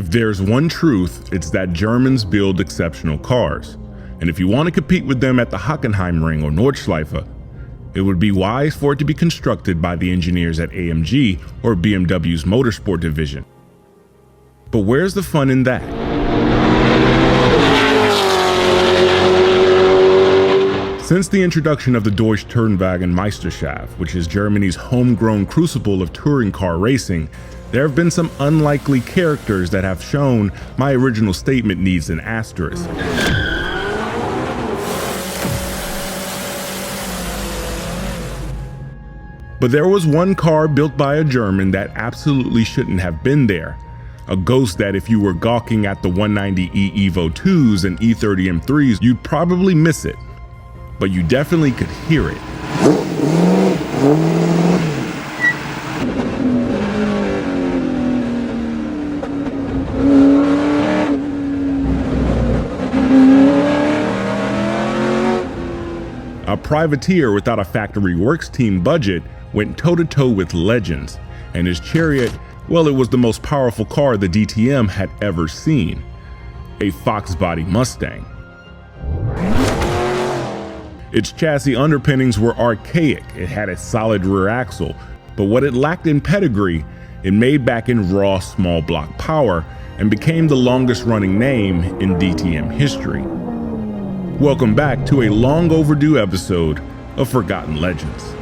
If there's one truth, it's that Germans build exceptional cars. And if you want to compete with them at the Hockenheimring or Nordschleife, it would be wise for it to be constructed by the engineers at AMG or BMW's motorsport division. But where's the fun in that? Since the introduction of the Deutsche Tourenwagen Meisterschaft, which is Germany's homegrown crucible of touring car racing, there have been some unlikely characters that have shown my original statement needs an asterisk. But there was one car built by a German that absolutely shouldn't have been there. A ghost that if you were gawking at the 190E Evo 2s and E30 M3s, you'd probably miss it. But you definitely could hear it. A privateer without a factory works team budget went toe-to-toe with legends, and his chariot, well, it was the most powerful car the DTM had ever seen. A Fox body Mustang. Its chassis underpinnings were archaic. It had a solid rear axle, but what it lacked in pedigree, it made back in raw small block power and became the longest running name in DTM history. Welcome back to a long overdue episode of Forgotten Legends.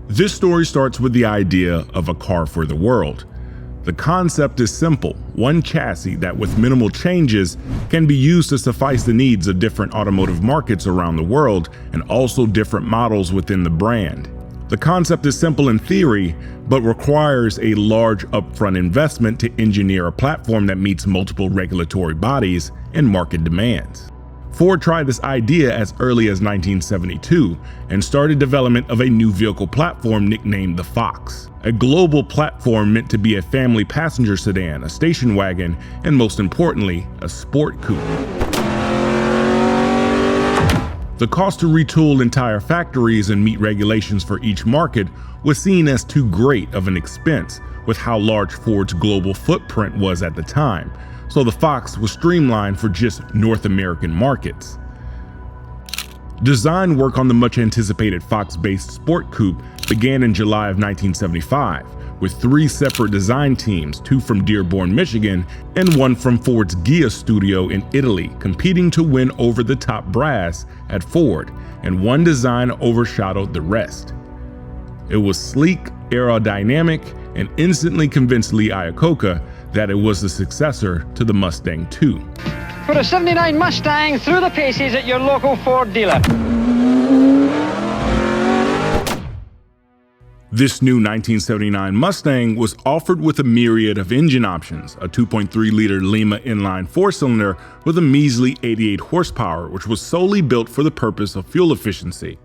This story starts with the idea of a car for the world. The concept is simple: one chassis that with minimal changes can be used to suffice the needs of different automotive markets around the world and also different models within the brand. The concept is simple in theory, but requires a large upfront investment to engineer a platform that meets multiple regulatory bodies and market demands. Ford tried this idea as early as 1972 and started development of a new vehicle platform nicknamed the Fox, a global platform meant to be a family passenger sedan, a station wagon, and most importantly, a sport coupe. The cost to retool entire factories and meet regulations for each market was seen as too great of an expense with how large Ford's global footprint was at the time, so the Fox was streamlined for just North American markets. Design work on the much anticipated Fox-based sport coupe began in July of 1975, with 3 separate design teams, 2 from Dearborn, Michigan, and 1 from Ford's Ghia studio in Italy, competing to win over the top brass at Ford, and one design overshadowed the rest. It was sleek, aerodynamic, and instantly convinced Lee Iacocca that it was the successor to the Mustang II. For a 79 Mustang through the paces at your local Ford dealer. This new 1979 Mustang was offered with a myriad of engine options: a 2.3-liter Lima inline 4-cylinder with a measly 88 horsepower, which was solely built for the purpose of fuel efficiency.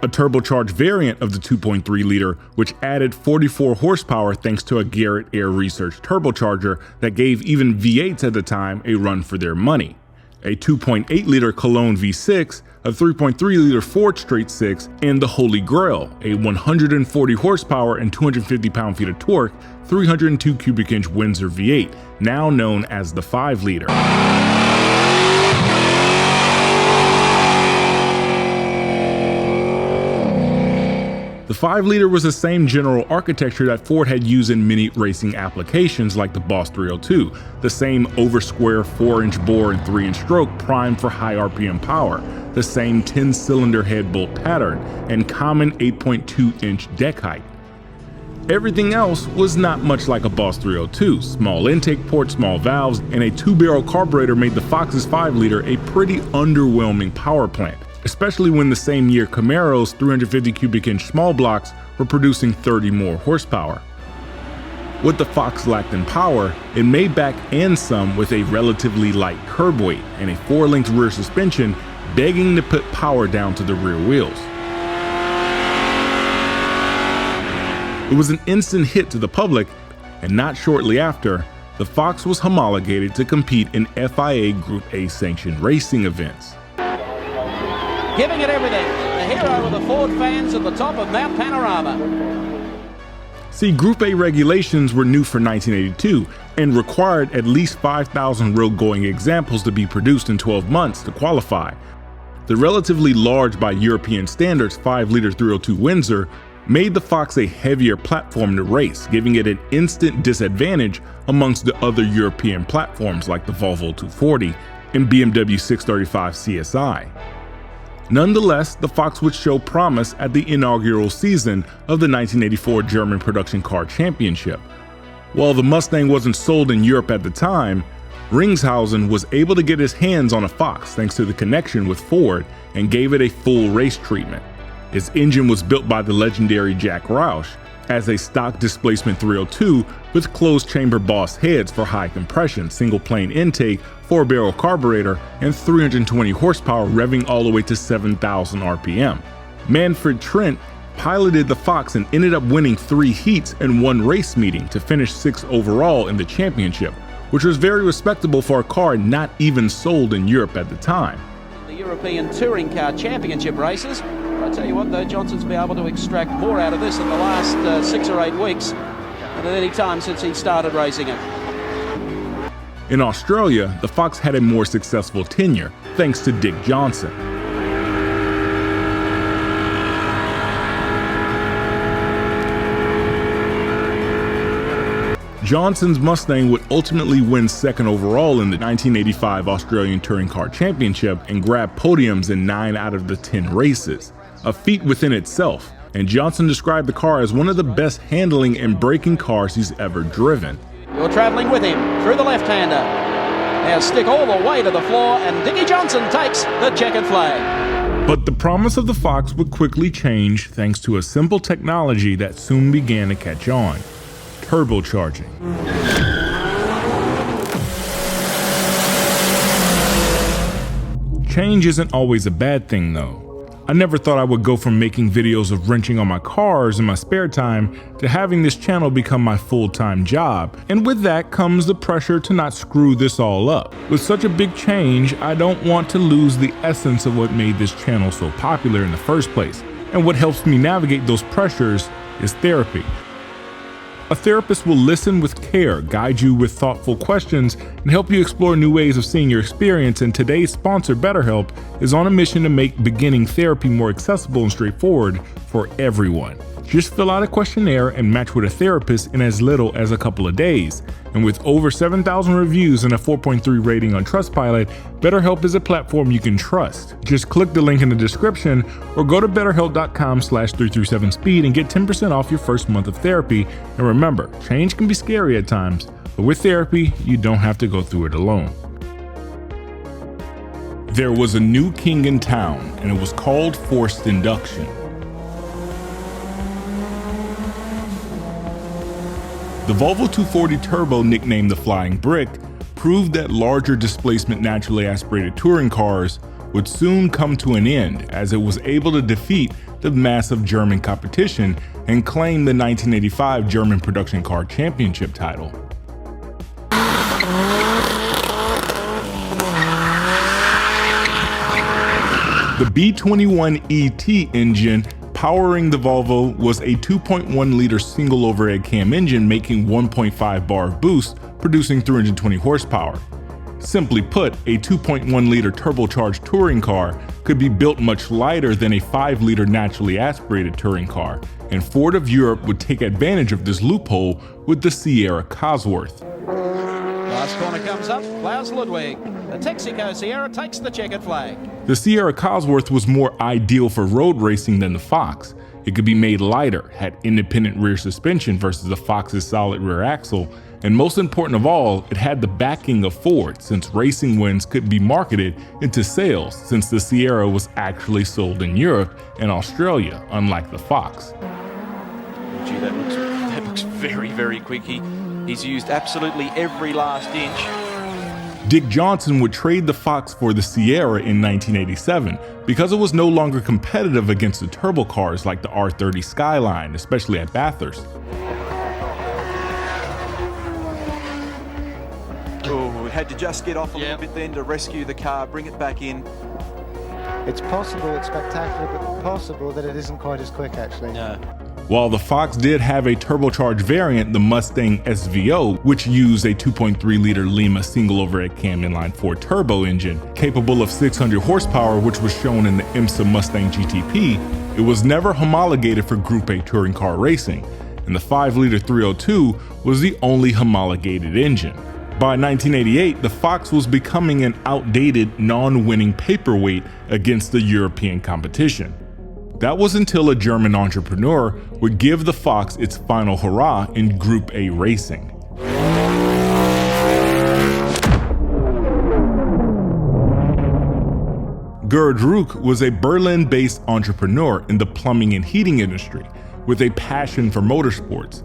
A turbocharged variant of the 2.3-liter, which added 44 horsepower thanks to a Garrett Air Research turbocharger that gave even V8s at the time a run for their money. A 2.8-liter Cologne V6, a 3.3-liter Ford Straight 6, and the Holy Grail, a 140 horsepower and 250 pound-feet of torque, 302 cubic inch Windsor V8, now known as the 5-liter. The 5-liter was the same general architecture that Ford had used in many racing applications like the Boss 302, the same over-square 4-inch bore and 3-inch stroke primed for high RPM power, the same 10-cylinder head bolt pattern, and common 8.2-inch deck height. Everything else was not much like a Boss 302. Small intake port, small valves, and a 2-barrel carburetor made the Fox's 5-liter a pretty underwhelming power plant, especially when the same year Camaro's 350 cubic inch small blocks were producing 30 more horsepower. What the Fox lacked in power, it made back and some with a relatively light curb weight and a 4-length rear suspension, begging to put power down to the rear wheels. It was an instant hit to the public, and not shortly after, the Fox was homologated to compete in FIA Group A sanctioned racing events. Giving it everything, the hero of the Ford fans at the top of Mount Panorama. See, Group A regulations were new for 1982 and required at least 5,000 real-going examples to be produced in 12 months to qualify. The relatively large by European standards 5-liter 302 Windsor made the Fox a heavier platform to race, giving it an instant disadvantage amongst the other European platforms like the Volvo 240 and BMW 635 CSI. Nonetheless, the Fox would show promise at the inaugural season of the 1984 German Production Car Championship. While the Mustang wasn't sold in Europe at the time, Ringshausen was able to get his hands on a Fox thanks to the connection with Ford and gave it a full race treatment. Its engine was built by the legendary Jack Roush as a stock displacement 302 with closed chamber Boss heads for high compression, single plane intake, 4-barrel carburetor, and 320 horsepower revving all the way to 7,000 RPM. Manfred Trent piloted the Fox and ended up winning 3 heats and 1 race meeting to finish 6th overall in the championship, which was very respectable for a car not even sold in Europe at the time. The European Touring Car Championship races. I tell you what though, Johnson's been able to extract more out of this in the last 6 or 8 weeks than at any time since he started racing it. In Australia, the Fox had a more successful tenure, thanks to Dick Johnson. Johnson's Mustang would ultimately win 2nd overall in the 1985 Australian Touring Car Championship and grab podiums in 9 out of the 10 races, a feat within itself, and Johnson described the car as one of the best handling and braking cars he's ever driven. You're travelling with him through the left-hander. Now stick all the way to the floor and Dickie Johnson takes the checkered flag. But the promise of the Fox would quickly change thanks to a simple technology that soon began to catch on: turbocharging. Change isn't always a bad thing though. I never thought I would go from making videos of wrenching on my cars in my spare time to having this channel become my full-time job, and with that comes the pressure to not screw this all up. With such a big change, I don't want to lose the essence of what made this channel so popular in the first place, and what helps me navigate those pressures is therapy. A therapist will listen with care, guide you with thoughtful questions, and help you explore new ways of seeing your experience, and today's sponsor, BetterHelp, is on a mission to make beginning therapy more accessible and straightforward for everyone. Just fill out a questionnaire and match with a therapist in as little as a couple of days. And with over 7,000 reviews and a 4.3 rating on Trustpilot, BetterHelp is a platform you can trust. Just click the link in the description or go to betterhelp.com/337speed and get 10% off your first month of therapy. And remember, change can be scary at times, but with therapy, you don't have to go through it alone. There was a new king in town, and it was called forced induction. The Volvo 240 Turbo, nicknamed the Flying Brick, proved that larger displacement naturally aspirated touring cars would soon come to an end, as it was able to defeat the massive German competition and claim the 1985 German Production Car Championship title. The B21 ET engine powering the Volvo was a 2.1-liter single overhead cam engine making 1.5 bar of boost, producing 320 horsepower. Simply put, a 2.1-liter turbocharged touring car could be built much lighter than a 5-liter naturally aspirated touring car, and Ford of Europe would take advantage of this loophole with the Sierra Cosworth. Last corner comes up, Klaus Ludwig. The Texaco Sierra takes the checkered flag. The Sierra Cosworth was more ideal for road racing than the Fox. It could be made lighter, had independent rear suspension versus the Fox's solid rear axle, and most important of all, it had the backing of Ford, since racing wins could be marketed into sales, since the Sierra was actually sold in Europe and Australia, unlike the Fox. Gee, that looks very, very quick. He's used absolutely every last inch. Dick Johnson would trade the Fox for the Sierra in 1987 because it was no longer competitive against the turbo cars like the R30 Skyline, especially at Bathurst. had to just get off a little bit then to rescue the car, bring it back in. It's possible, it's spectacular, but possible that it isn't quite as quick, actually. No. While the Fox did have a turbocharged variant, the Mustang SVO, which used a 2.3-liter Lima single overhead cam inline 4 turbo engine, capable of 600 horsepower, which was shown in the IMSA Mustang GTP, it was never homologated for Group A touring car racing, and the 5-liter 302 was the only homologated engine. By 1988, the Fox was becoming an outdated, non-winning paperweight against the European competition. That was until a German entrepreneur would give the Fox its final hurrah in Group A racing. Gerd Ruch was a Berlin-based entrepreneur in the plumbing and heating industry with a passion for motorsports.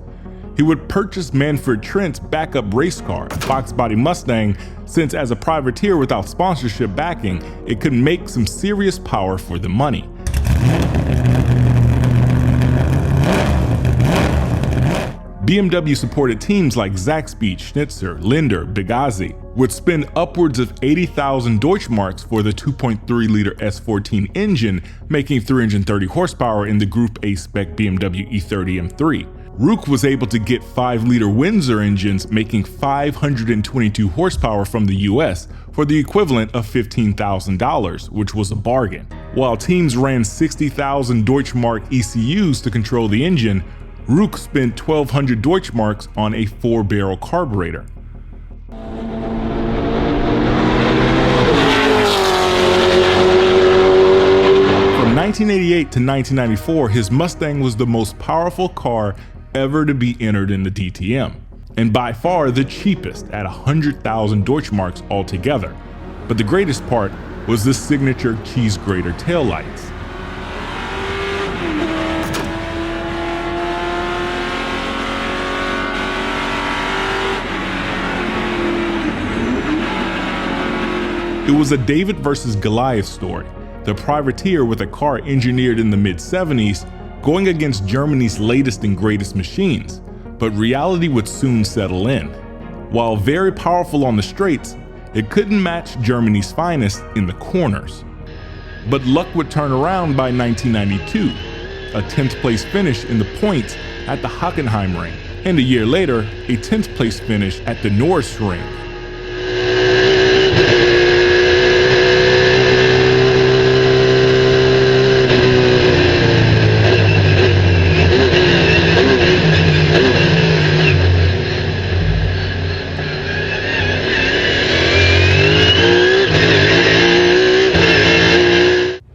He would purchase Manfred Trent's backup race car, a Fox body Mustang, since as a privateer without sponsorship backing, it could make some serious power for the money. BMW supported teams like Zaxby, Schnitzer, Linder, Bigazzi would spend upwards of 80,000 Deutschmarks for the 2.3-liter S14 engine, making 330 horsepower in the Group A spec BMW E30 M3. Ruch was able to get 5-liter Windsor engines, making 522 horsepower from the US for the equivalent of $15,000, which was a bargain. While teams ran 60,000 Deutschmark ECUs to control the engine, Ruch spent 1,200 Deutschmarks on a 4-barrel carburetor. From 1988 to 1994, his Mustang was the most powerful car ever to be entered in the DTM, and by far the cheapest at 100,000 Deutschmarks altogether. But the greatest part was the signature cheese grater taillights. It was a David versus Goliath story, the privateer with a car engineered in the mid-70s going against Germany's latest and greatest machines, but reality would soon settle in. While very powerful on the straights, it couldn't match Germany's finest in the corners. But luck would turn around by 1992, a 10th place finish in the points at the Hockenheim Ring, and a year later, a 10th place finish at the Norris Ring.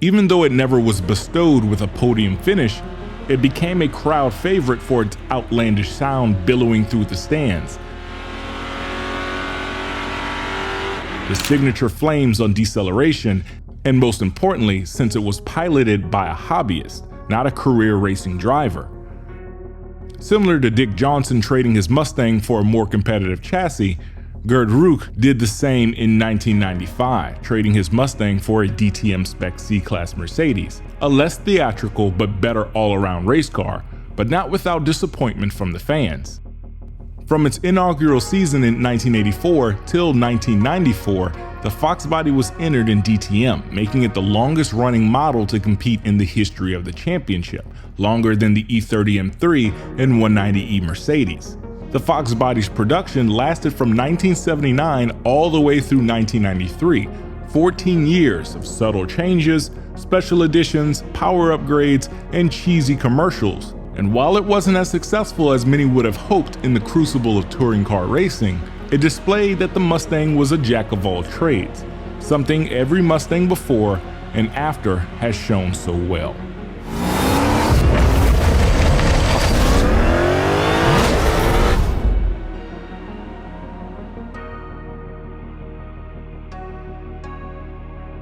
Even though it never was bestowed with a podium finish, it became a crowd favorite for its outlandish sound billowing through the stands. The signature flames on deceleration, and most importantly, since it was piloted by a hobbyist, not a career racing driver. Similar to Dick Johnson trading his Mustang for a more competitive chassis, Gerd Ruch did the same in 1995, trading his Mustang for a DTM spec C-Class Mercedes, a less theatrical but better all-around race car, but not without disappointment from the fans. From its inaugural season in 1984 till 1994, the Fox body was entered in DTM, making it the longest running model to compete in the history of the championship, longer than the E30 M3 and 190E Mercedes. The Fox body's production lasted from 1979 all the way through 1993, 14 years of subtle changes, special editions, power upgrades, and cheesy commercials. And while it wasn't as successful as many would have hoped in the crucible of touring car racing, it displayed that the Mustang was a jack of all trades, something every Mustang before and after has shown so well.